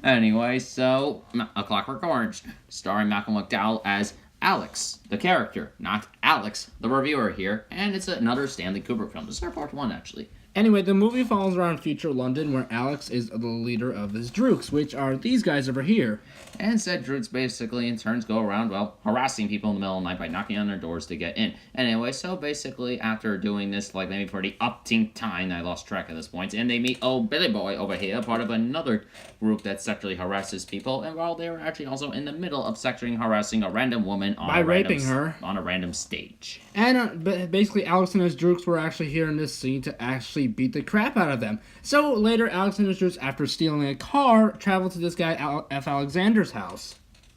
Anyway, so A Clockwork Orange, starring Malcolm McDowell as Alex, the character, not Alex, the reviewer here, and it's another Stanley Kubrick film. This is our part one, actually. Anyway, the movie follows around future London, where Alex is the leader of his droogs, which are these guys over here. And said droogs basically, in turns, go around, well, harassing people in the middle of the night by knocking on their doors to get in. Anyway, so basically, after doing this, like, maybe for the upteenth time, I lost track at this point, and they meet, Billy Boy over here, part of another group that sexually harasses people, and while they were actually also in the middle of sexually harassing a random woman by raping her on a random stage. And basically, Alex and his droogs were actually here in this scene to actually beat the crap out of them. So later, Alex and his droogs, after stealing a car, travel to this guy F. Alexander's house.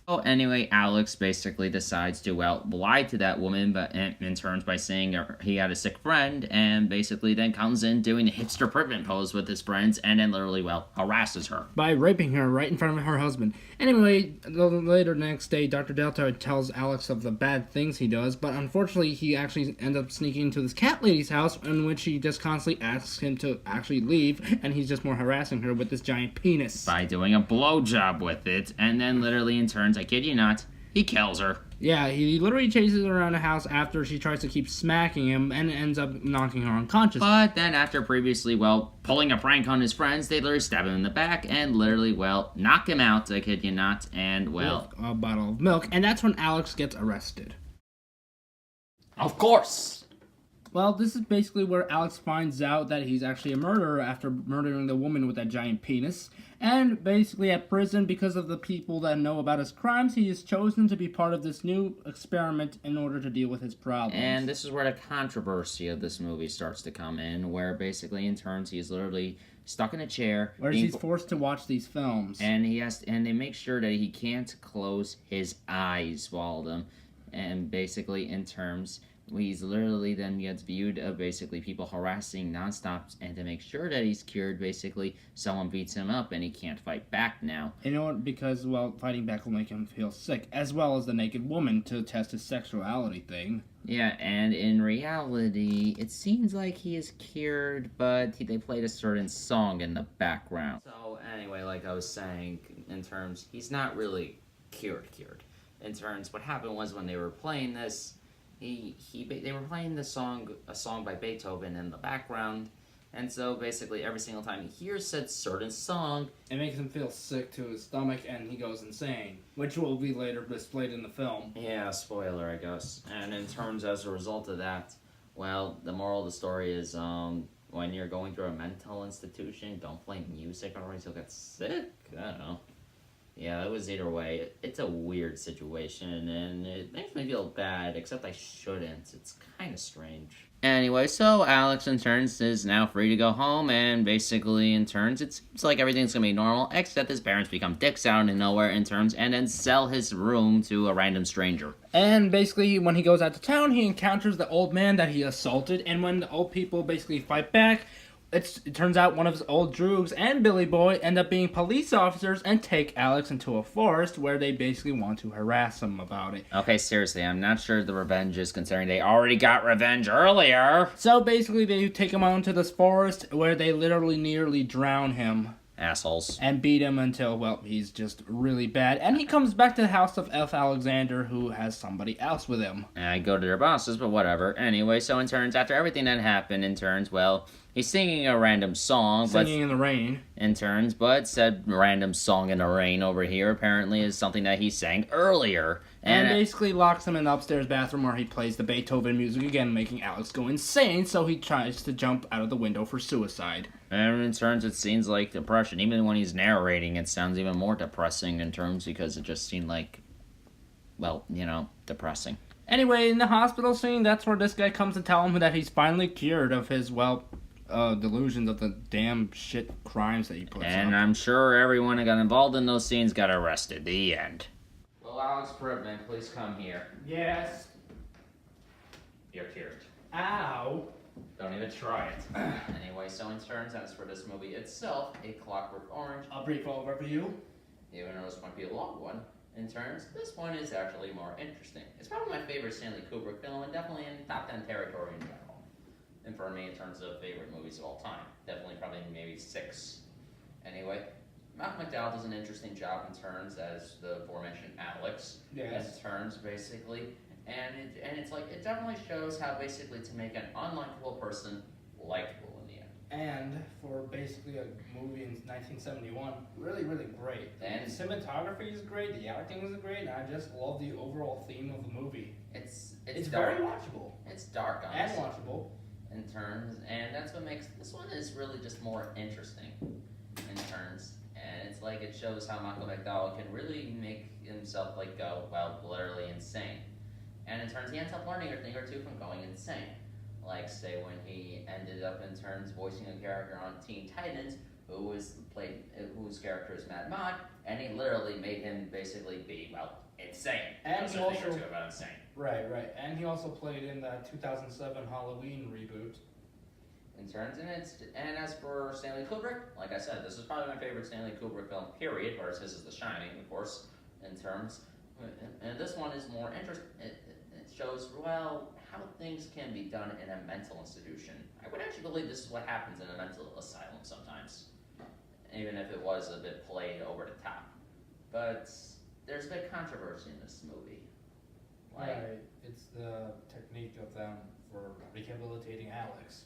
So anyway, Alex basically decides to, lie to that woman, but in turns by saying he had a sick friend, and basically then comes in doing the hipster privet pose with his friends, and then literally, harasses her. By raping her right in front of her husband. Anyway, later next day, Dr. Delta tells Alex of the bad things he does, but unfortunately, he actually ends up sneaking into this cat lady's house, in which she just constantly asks him to actually leave, and he's just more harassing her with this giant penis. By doing a blowjob with it, and then literally in turns, I kid you not, he kills her. Yeah, he literally chases her around the house after she tries to keep smacking him and ends up knocking her unconscious. But then after previously, pulling a prank on his friends, they literally stab him in the back and literally, knock him out, I kid you not, and, with a bottle of milk, and that's when Alex gets arrested. Of course! Well, this is basically where Alex finds out that he's actually a murderer after murdering the woman with that giant penis. And basically at prison, because of the people that know about his crimes, he is chosen to be part of this new experiment in order to deal with his problems. And this is where the controversy of this movie starts to come in, where basically in turns he's literally stuck in a chair. Where he's forced to watch these films. And and they make sure that he can't close his eyes while them. And basically in terms, he's literally then gets viewed of basically people harassing nonstop, and to make sure that he's cured, basically someone beats him up and he can't fight back now. You know what? Because, fighting back will make him feel sick, as well as the naked woman to test his sexuality thing. Yeah, and in reality, it seems like he is cured, but they played a certain song in the background. So anyway, like I was saying, in terms, he's not really cured. In terms, what happened was when they were playing this, they were playing a song by Beethoven in the background, and so basically every single time he hears said certain song, it makes him feel sick to his stomach, and he goes insane, which will be later displayed in the film. Yeah, spoiler, I guess. And in terms as a result of that, the moral of the story is, when you're going through a mental institution, don't play music, otherwise you'll get sick. I don't know. Yeah, it was either way. It's a weird situation, and it makes me feel bad, except I shouldn't. It's kind of strange. Anyway, so Alex, in turns, is now free to go home, and basically, in turns, it's like everything's gonna be normal, except his parents become dicks out of nowhere, in turns, and then sell his room to a random stranger. And basically, when he goes out to town, he encounters the old man that he assaulted, and when the old people basically fight back, it turns out one of his old droogs and Billy Boy end up being police officers and take Alex into a forest where they basically want to harass him about it. Okay, seriously, I'm not sure the revenge is concerning. They already got revenge earlier. So basically, they take him out into this forest where they literally nearly drown him. Assholes. And beat him until, he's just really bad. And he comes back to the house of F. Alexander, who has somebody else with him. And I go to their bosses, but whatever. Anyway, so in turns, after everything that happened, in turns, he's singing a random song. Singing in the rain. In turns, but said random song in the rain over here apparently is something that he sang earlier. And basically locks him in the upstairs bathroom where he plays the Beethoven music again, making Alex go insane, so he tries to jump out of the window for suicide. And in turns, it seems like depression. Even when he's narrating, it sounds even more depressing in terms because it just seemed like, depressing. Anyway, in the hospital scene, that's where this guy comes to tell him that he's finally cured of his, delusions of the damn shit crimes that he puts up. And I'm sure everyone that got involved in those scenes got arrested. The end. Well, Alex Brittman, please come here. Yes. You're cured. Ow. Don't even try it. Anyway, so in turns, as for this movie itself, A Clockwork Orange. A brief overview. Even though this might be a long one, in turns, this one is actually more interesting. It's probably my favorite Stanley Kubrick film, and definitely in top 10 territory in general. And for me, in terms of favorite movies of all time, definitely probably maybe 6. McDowell does an interesting job in turns as the aforementioned Alex. Yes. In turns, basically. And it's like, it definitely shows how basically to make an unlikable person likable in the end. And for basically a movie in 1971, really, really great. And the cinematography is great, the acting is great, and I just love the overall theme of the movie. it's very dark. watchable. It's dark, And honestly. watchable. In turns, and that's what makes this one is really just more interesting in turns. And it's like it shows how Michael McDowell can really make himself like go, well, literally insane. And in turns, he ends up learning a thing or two from going insane. Like say when he ended up in turns voicing a character on Teen Titans whose character is Mad Mod, and he literally made him basically be, well, insane. And That's he a thing or also- two about insane. Right. And he also played in the 2007 Halloween reboot. In turns, and as for Stanley Kubrick, like I said, this is probably my favorite Stanley Kubrick film, period, whereas his is The Shining, of course, in terms. And this one is more interesting. It shows, well, how things can be done in a mental institution. I would actually believe this is what happens in a mental asylum sometimes, even if it was a bit played over the top. But there's a bit of controversy in this movie. Like, Right. It's the technique of them for rehabilitating Alex.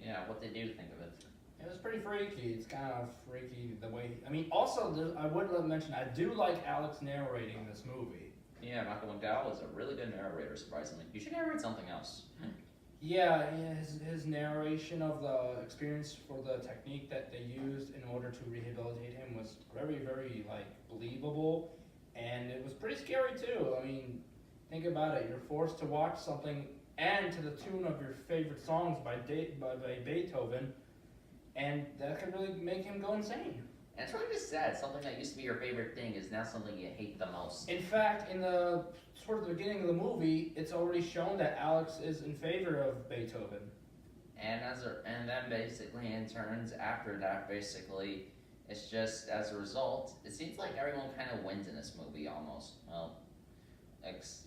yeah, what they do think of it. It was pretty freaky. It's kind of freaky the way. I mean, also, I would mention I do like Alex narrating this movie. Yeah, Michael McDowell is a really good narrator, surprisingly. You should narrate something else. Yeah, his narration of the experience for the technique that they used in order to rehabilitate him was very, very like believable, and it was pretty scary too. I mean, think about it. You're forced to watch something and to the tune of your favorite songs by Beethoven, and that could really make him go insane. And it's really just sad. Something that used to be your favorite thing is now something you hate the most. In fact, in the sort of the beginning of the movie, it's already shown that Alex is in favor of Beethoven. And then basically in turns after that, basically, it's just as a result, it seems like everyone kind of wins in this movie almost. Well,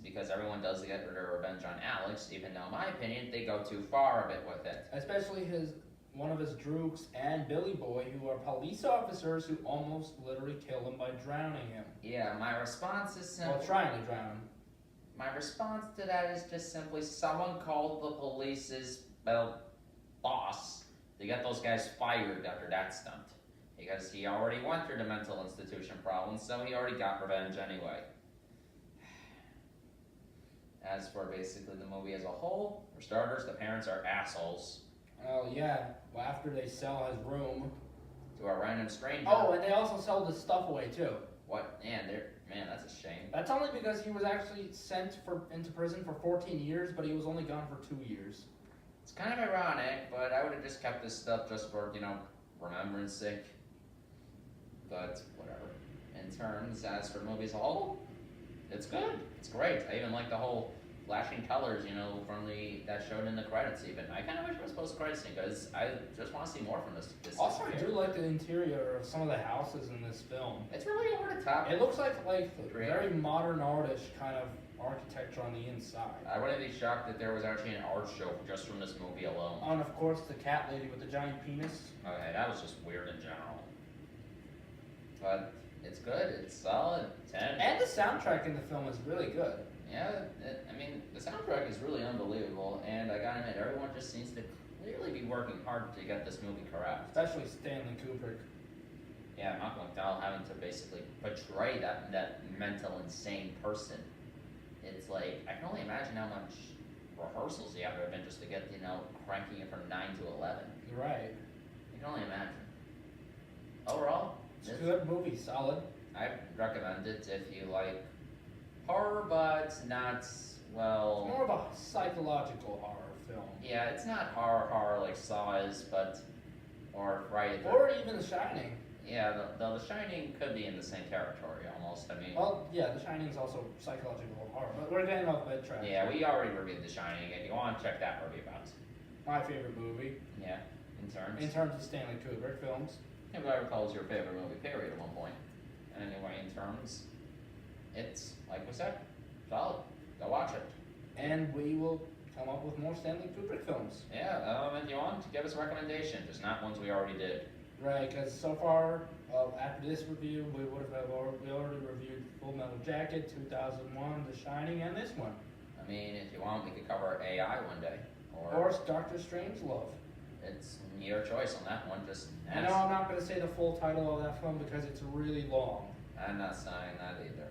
because everyone does get their revenge on Alex, even though in my opinion they go too far a bit with it. Especially one of his droogs and Billy Boy, who are police officers who almost literally kill him by drowning him. Yeah, my response is simple. Well, trying to drown him. My response to that is just simply someone called the police's, boss to get those guys fired after that stunt. Because he already went through the mental institution problem, so he already got revenge anyway. As for basically the movie as a whole, for starters, the parents are assholes Oh, yeah. Well, after they sell his room. to a random stranger. Oh, and they also sell the stuff away, too. What? Man, that's a shame. That's only because he was actually sent into prison for 14 years, but he was only gone for 2 years. It's kind of ironic, but I would have just kept this stuff just for, remembrance sake. But, whatever. In terms, as for the movie as a whole, it's good. It's great. I even like the whole flashing colors, from that showed in the credits even. I kind of wish it was post-credits because I just want to see more from this Also, I do character. like the interior of some of the houses in this film. It's really over the top. It looks like very modern artish kind of architecture on the inside. I wouldn't be shocked if there was actually an art show just from this movie alone. And of course, the cat lady with the giant penis. Okay, that was just weird in general. But it's good. It's solid. 10. And the soundtrack in the film is really good. Yeah, the soundtrack is really unbelievable, and I gotta admit, everyone just seems to clearly be working hard to get this movie correct. Especially Stanley Kubrick. Yeah, Michael McDowell having to basically portray that mental insane person. It's like, I can only imagine how much rehearsals he had to have been just to get, cranking it from 9 to 11. Right. I can only imagine. Overall, It's a good movie, solid. I recommend it if you like horror, but not, well... It's more of a psychological horror film. Yeah, it's not horror like Saw is, or Friday the... Or even The Shining. Yeah, the Shining could be in the same territory almost, Well, yeah, The Shining is also psychological horror, but we're getting off by track. Yeah, we already reviewed The Shining, if you want to check that review out. My favorite movie. Yeah, In terms of Stanley Kubrick films. If I recall, it was your favorite movie, period, at one point. Anyway, in terms, it's, like we said, solid. Go watch it. And we will come up with more Stanley Kubrick films. Yeah, if you want, give us a recommendation, just not ones we already did. Right, because so far, after this review, we already reviewed Full Metal Jacket, 2001, The Shining, and this one. I mean, if you want, we could cover AI one day. Or Doctor Strangelove. It's your choice on that one. Just I know I'm not going to say the full title of that film because it's really long. I'm not saying that either.